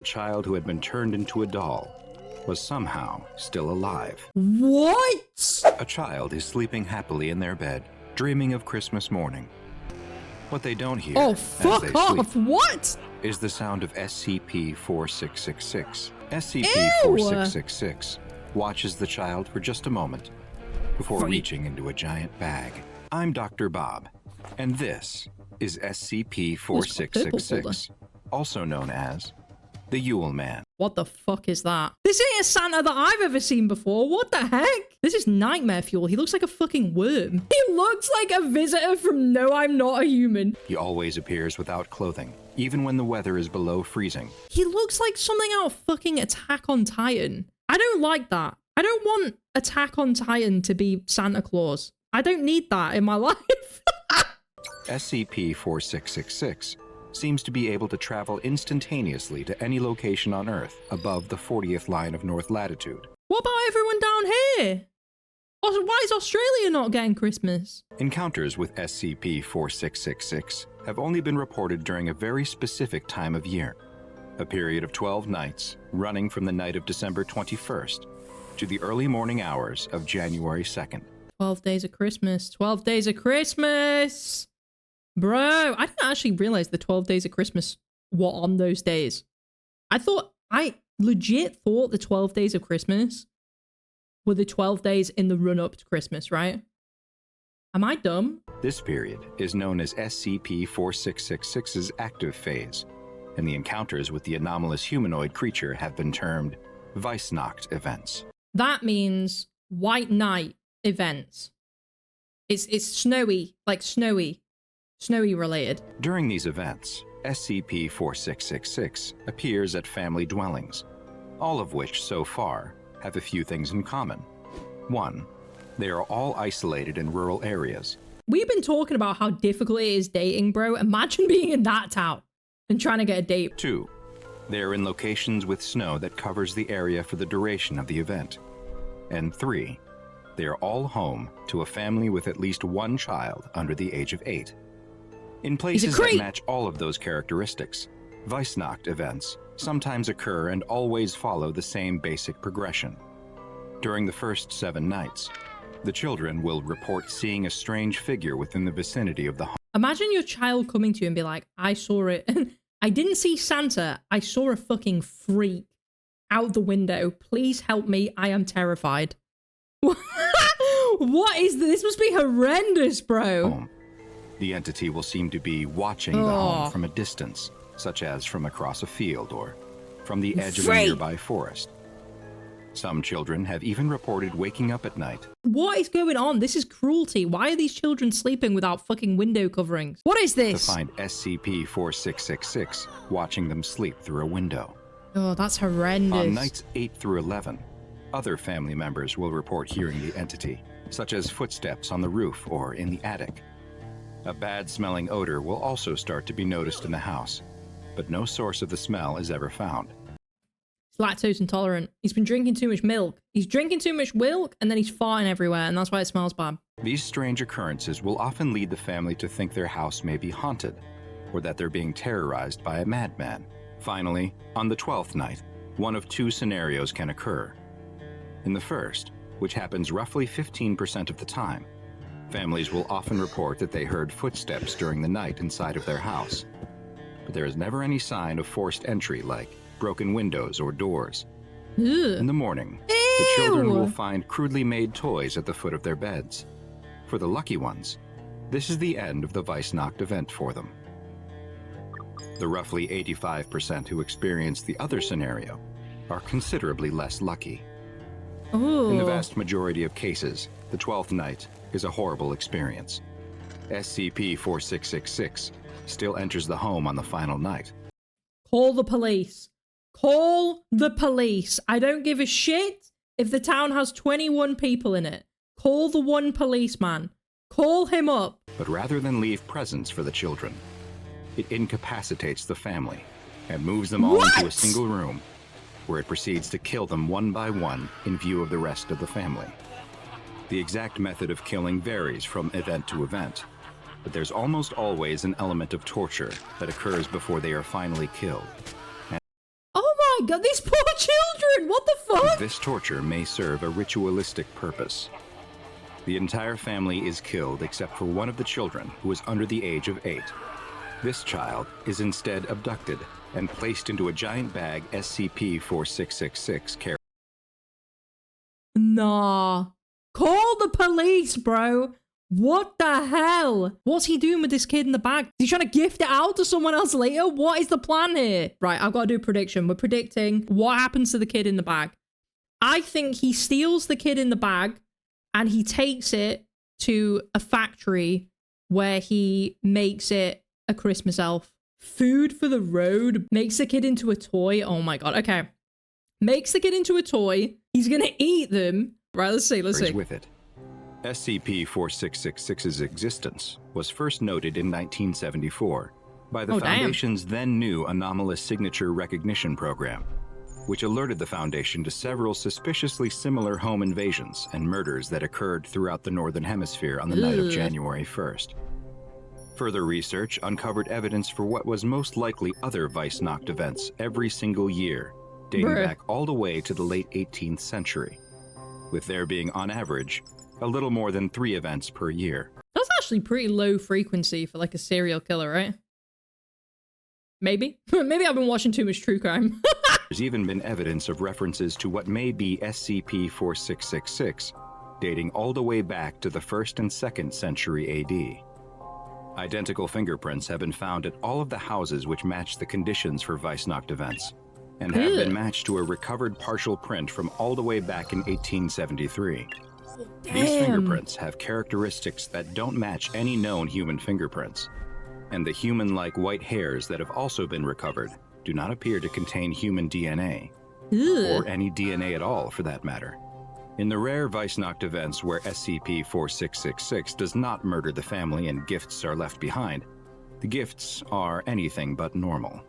The child who had been turned into a doll was somehow still alive. What? A child is sleeping happily in their bed, dreaming of Christmas morning. What they don't hear Oh, as fuck they off. sleep What? is the sound of SCP-4666. SCP-4666 watches the child for just a moment before reaching into a giant bag. I'm Dr. Bob, and this is SCP-4666, also known as the Yule Man. What the fuck is that? This ain't a Santa that I've ever seen before. What the heck? This is nightmare fuel. He looks like a fucking worm. He looks like a visitor from No, I'm Not a Human. He always appears without clothing, even when the weather is below freezing. He looks like something out of fucking Attack on Titan. I don't like that. I don't want Attack on Titan to be Santa Claus. I don't need that in my life. SCP-4666 seems to be able to travel instantaneously to any location on Earth above the 40th line of north latitude. What about everyone down here? Why is Australia not getting Christmas? Encounters with SCP-4666 have only been reported during a very specific time of year, a period of 12 nights running from the night of December 21st to the early morning hours of January 2nd. 12 days of Christmas. 12 days of Christmas! Bro, I didn't actually realize the 12 days of Christmas were on those days. I legit thought the 12 days of Christmas were the 12 days in the run-up to Christmas, right? Am I dumb? This period is known as SCP-4666's active phase, and the encounters with the anomalous humanoid creature have been termed Weissnacht events. That means White Night events. It's snowy, like snowy related. During these events, SCP-4666 appears at family dwellings, all of which so far have a few things in common. 1. They are all isolated in rural areas. We've been talking about how difficult it is dating, bro. Imagine being in that town and trying to get a date. 2. They are in locations with snow that covers the area for the duration of the event. And 3. They are all home to a family with at least one child under the age of 8. In places that match all of those characteristics, Weissnacht events sometimes occur and always follow the same basic progression. During the first 7 nights, the children will report seeing a strange figure within the vicinity of the home. Imagine your child coming to you and be like, I saw it. I didn't see Santa. I saw a fucking freak out the window. Please help me. I am terrified. What is this? This must be horrendous, bro. The entity will seem to be watching the home from a distance, such as from across a field or from the edge of a nearby forest. Some children have even reported waking up at night. What is going on? This is cruelty. Why are these children sleeping without fucking window coverings? What is this? To find SCP-4666 watching them sleep through a window. Oh, that's horrendous. On nights 8 through 11, other family members will report hearing the entity, such as footsteps on the roof or in the attic. A bad-smelling odor will also start to be noticed in the house, but no source of the smell is ever found. He's lactose intolerant. He's been drinking too much milk. He's drinking too much milk, and then he's farting everywhere, and that's why it smells bad. These strange occurrences will often lead the family to think their house may be haunted, or that they're being terrorized by a madman. Finally, on the 12th night, one of 2 scenarios can occur. In the first, which happens roughly 15% of the time, families will often report that they heard footsteps during the night inside of their house, but there is never any sign of forced entry like broken windows or doors. Ugh. In the morning, the children will find crudely made toys at the foot of their beds. For the lucky ones, this is the end of the Weissnacht event for them. The roughly 85% who experience the other scenario are considerably less lucky. Ooh. In the vast majority of cases, the 12th night is a horrible experience. SCP-4666 still enters the home on the final night. Call the police. Call the police. I don't give a shit if the town has 21 people in it. Call the one policeman. Call him up. But rather than leave presents for the children, it incapacitates the family and moves them all into a single room, where it proceeds to kill them one by one in view of the rest of the family. The exact method of killing varies from event to event, but there's almost always an element of torture that occurs before they are finally killed. Oh god, these poor children! What the fuck? This torture may serve a ritualistic purpose. The entire family is killed except for one of the children who is under the age of 8. This child is instead abducted and placed into a giant bag SCP-4666 carried. Nah. Call the police, bro. What the hell? What's he doing with this kid in the bag? Is he trying to gift it out to someone else later? What is the plan here? Right, I've got to do a prediction. We're predicting what happens to the kid in the bag. I think he steals the kid in the bag and he takes it to a factory where he makes it a Christmas elf. Food for the road. Makes the kid into a toy. Oh my god. Okay. Makes the kid into a toy. He's gonna eat them. Right, let's see. With it. SCP-4666's existence was first noted in 1974 by the Foundation's then new anomalous signature recognition program, which alerted the Foundation to several suspiciously similar home invasions and murders that occurred throughout the Northern Hemisphere on the night of January 1st. Further research uncovered evidence for what was most likely other Weissnacht events every single year, dating back all the way to the late 18th century, with there being, on average, a little more than 3 events per year. That's actually pretty low frequency for like a serial killer, right? Maybe? Maybe I've been watching too much true crime. There's even been evidence of references to what may be SCP-4666, dating all the way back to the 1st and 2nd century AD. Identical fingerprints have been found at all of the houses which match the conditions for Weissnacht events, and have been matched to a recovered partial print from all the way back in 1873. These fingerprints have characteristics that don't match any known human fingerprints, and the human-like white hairs that have also been recovered do not appear to contain human DNA, or any DNA at all for that matter. In the rare Weissnacht events where SCP-4666 does not murder the family and gifts are left behind, the gifts are anything but normal.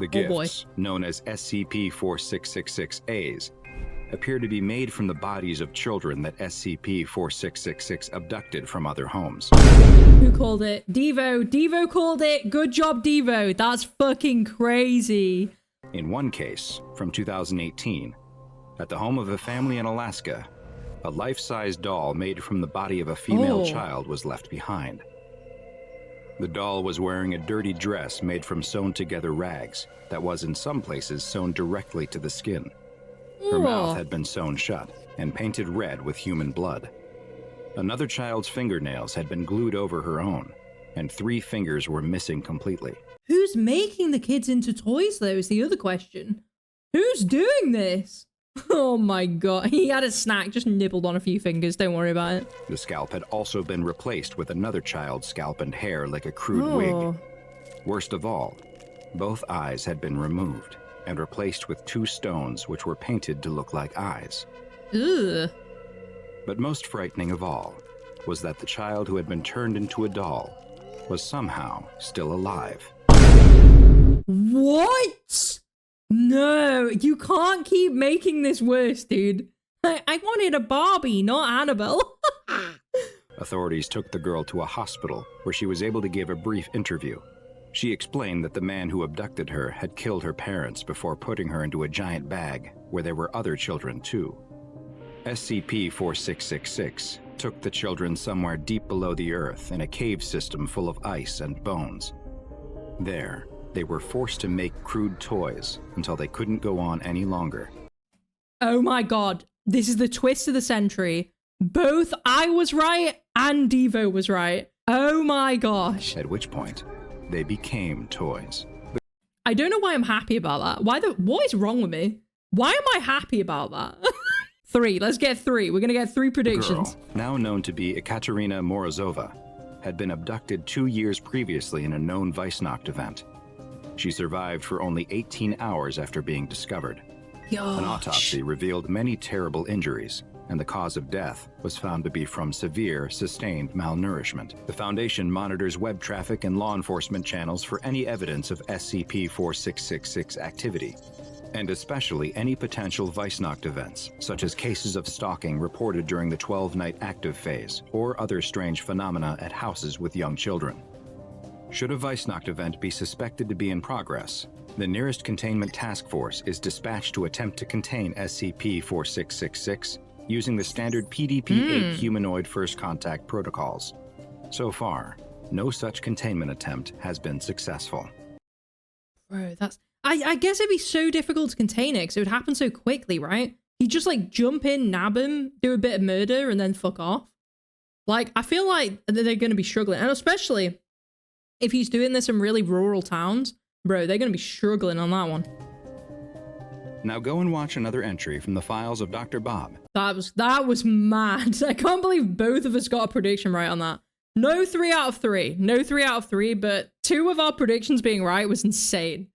The gifts, known as SCP-4666As, appear to be made from the bodies of children that SCP-4666 abducted from other homes. Who called it? Devo. Devo called it. Good job, Devo. That's fucking crazy. In one case, from 2018, at the home of a family in Alaska, a life-size doll made from the body of a female child was left behind. The doll was wearing a dirty dress made from sewn-together rags that was in some places sewn directly to the skin. Her mouth had been sewn shut and painted red with human blood. Another child's fingernails had been glued over her own, and 3 fingers were missing completely. Who's making the kids into toys, though, is the other question. Who's doing this? Oh my god, he had a snack, just nibbled on a few fingers, don't worry about it. The scalp had also been replaced with another child's scalp and hair like a crude wig. Worst of all, both eyes had been removed and replaced with 2 stones which were painted to look like eyes. Ugh. But most frightening of all was that the child who had been turned into a doll was somehow still alive. What? No, you can't keep making this worse, dude. I wanted a Barbie, not Annabelle. Authorities took the girl to a hospital where she was able to give a brief interview. She explained that the man who abducted her had killed her parents before putting her into a giant bag where there were other children too. SCP-4666 took the children somewhere deep below the earth in a cave system full of ice and bones. There, they were forced to make crude toys until they couldn't go on any longer. Oh my god, this is the twist of the century. Both I was right and Devo was right. Oh my gosh. At which point, they became toys. I don't know why I'm happy about that. What is wrong with me? Why am I happy about that? 3, let's get 3. We're gonna get 3 predictions. The girl, now known to be Ekaterina Morozova, had been abducted 2 years previously in a known Weissnacht event. She survived for only 18 hours after being discovered. Gosh. An autopsy revealed many terrible injuries, and the cause of death was found to be from severe, sustained malnourishment. The Foundation monitors web traffic and law enforcement channels for any evidence of SCP-4666 activity, and especially any potential Weissnacht events, such as cases of stalking reported during the 12-night active phase, or other strange phenomena at houses with young children. Should a Weissnacht event be suspected to be in progress, The nearest containment task force is dispatched to attempt to contain SCP-4666 using the standard PDP-8 humanoid first contact protocols. So far, no such containment attempt has been successful. Bro, that's... I guess it'd be so difficult to contain it because it would happen so quickly, right? You just like jump in, nab him, do a bit of murder, and then fuck off. Like, I feel like they're going to be struggling. And especially if he's doing this in really rural towns, bro, they're going to be struggling on that one. Now go and watch another entry from the files of Dr. Bob. That was mad. I can't believe both of us got a prediction right on that. No 3 out of 3. No 3 out of 3, but 2 of our predictions being right was insane.